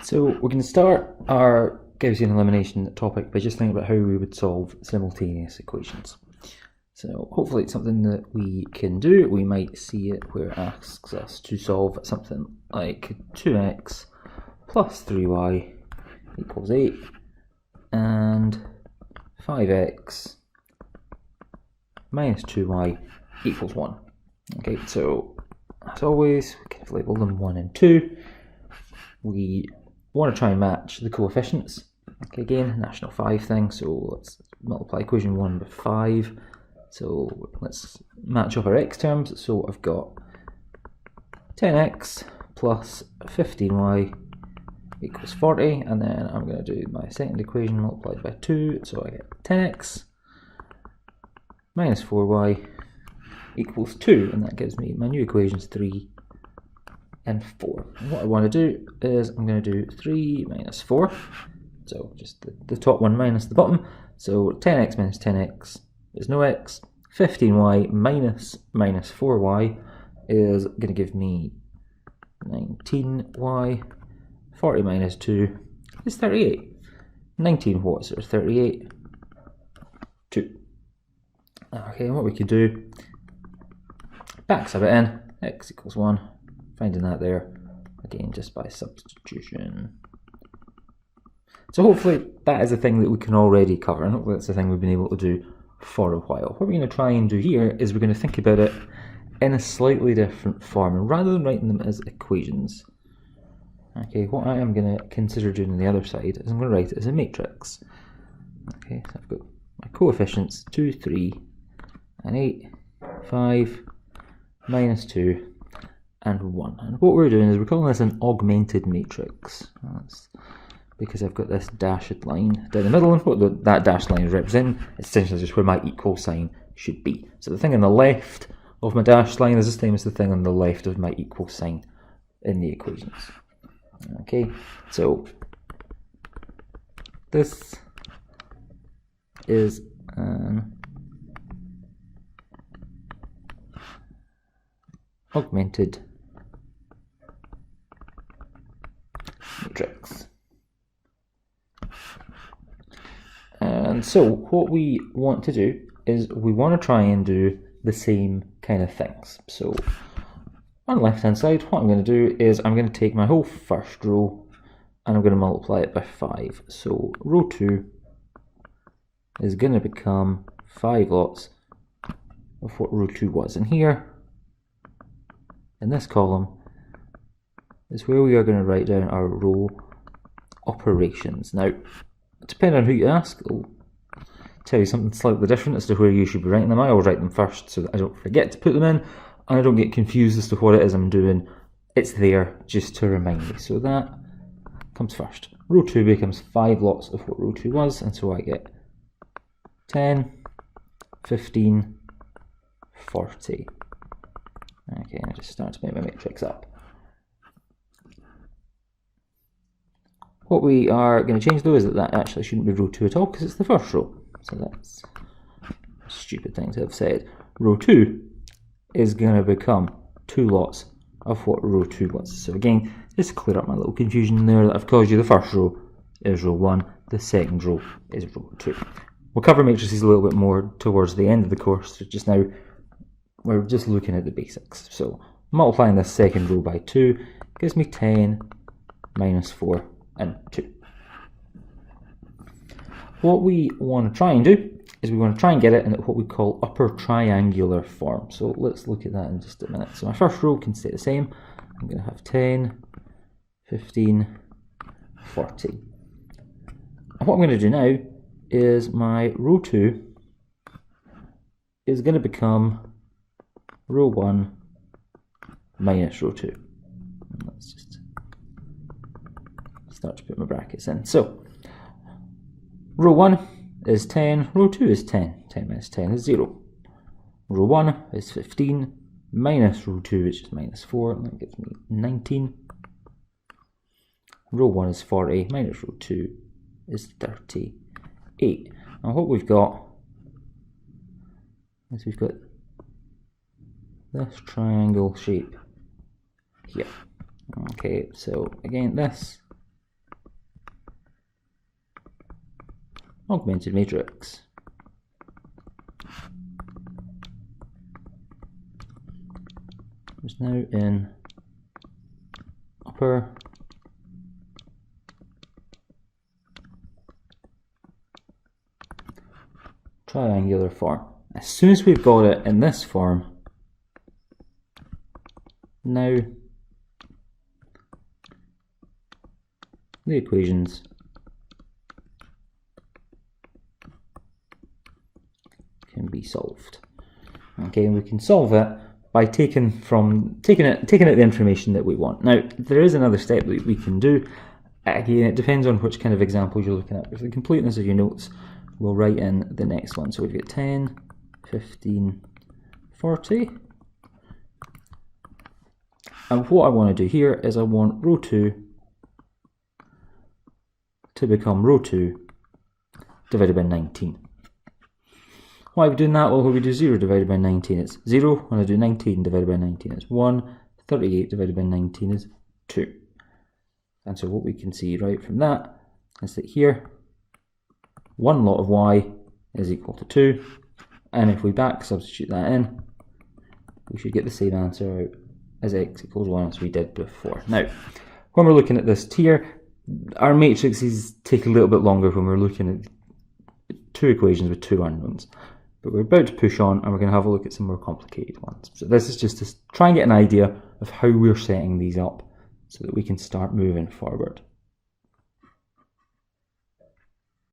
So we're going to start our Gaussian elimination topic by just thinking about how we would solve simultaneous equations. So hopefully it's something that we can do. We might see it where it asks us to solve something like 2x plus 3y equals 8 and 5x minus 2y equals 1. Okay, so as always, we can label them 1 and 2. We want to try and match the coefficients. Okay, again, national 5 thing, so let's multiply equation 1 by 5. So let's match up our x terms. So I've got 10x plus 15y equals 40, and then I'm going to do my second equation multiplied by 2, so I get 10x minus 4y equals 2, and that gives me my new equations 3 and 4. And what I want to do is I'm going to do 3 minus 4, so just the top one minus the bottom, so 10x minus 10x is no x, 15y minus 4y is going to give me 19y, 40 minus 2 is 38. 19 what? So 38, 2. Okay, and what we could do, back sub it in, x equals 1, finding that there, again just by substitution. So hopefully that is a thing that we can already cover, and hopefully that's a thing we've been able to do for a while. What we're going to try and do here is we're going to think about it in a slightly different form, and rather than writing them as equations, okay, what I am going to consider doing on the other side is I'm going to write it as a matrix. Okay, so I've got my coefficients 2, 3, and 8, 5, minus 2, and 1. And what we're doing is we're calling this an augmented matrix. That's because I've got this dashed line down the middle, and what that dashed line is representing is essentially just where my equal sign should be. So the thing on the left of my dashed line is the same as the thing on the left of my equal sign in the equations. Okay, so this is an augmented matrix. And so what we want to do is we want to try and do the same kind of things. So on the left hand side, what I'm going to do is I'm going to take my whole first row and I'm going to multiply it by 5. So row 2 is going to become 5 lots of what row 2 was. And here in this column is where we are going to write down our row operations. Now, depending on who you ask, I'll tell you something slightly different as to where you should be writing them. I always write them first so that I don't forget to put them in, and I don't get confused as to what it is I'm doing. It's there just to remind me. So that comes first. Row 2 becomes 5 lots of what row 2 was, and so I get 10, 15, 40. Okay, I just start to make my matrix up. What we are going to change though is that actually shouldn't be row 2 at all, because it's the first row. So that's a stupid thing to have said. Row 2 is going to become 2 lots of what row 2 was. So again, just to clear up my little confusion there that I've caused you, the first row is row 1, the second row is row 2. We'll cover matrices a little bit more towards the end of the course. So just now, we're just looking at the basics. So multiplying this second row by 2 gives me 10 minus 4 and 2. What we want to try and do is we want to try and get it in what we call upper triangular form. So let's look at that in just a minute. So my first row can stay the same. I'm going to have 10, 15, 40. And what I'm going to do now is my row 2 is going to become row 1 minus row 2. And let's just start to put my brackets in. So row 1 is 10, row 2 is 10. 10 minus 10 is 0. Row 1 is 15 minus row 2, which is minus 4, and that gives me 19. Row 1 is 40 minus row 2 is 38. And what we've got is we've got this triangle shape here. Okay, so again, this augmented matrix is now in upper triangular form. As soon as we've got it in this form, now the equations can be solved. Okay, and we can solve it by taking out the information that we want. Now, there is another step that we can do. Again, it depends on which kind of examples you're looking at. For the completeness of your notes, we'll write in the next one. So we've got 10, 15, 40. And what I want to do here is I want row 2 to become row 2 divided by 19. Why are we doing that? Well, when we do 0 divided by 19, it's 0. When I do 19 divided by 19, it's 1. 38 divided by 19 is 2. And so what we can see right from that is that here, 1 lot of y is equal to 2. And if we back substitute that in, we should get the same answer out as x equals 1 as we did before. Now, when we're looking at this here, our matrices take a little bit longer when we're looking at 2 equations with 2 unknowns. But we're about to push on and we're going to have a look at some more complicated ones. So this is just to try and get an idea of how we're setting these up so that we can start moving forward.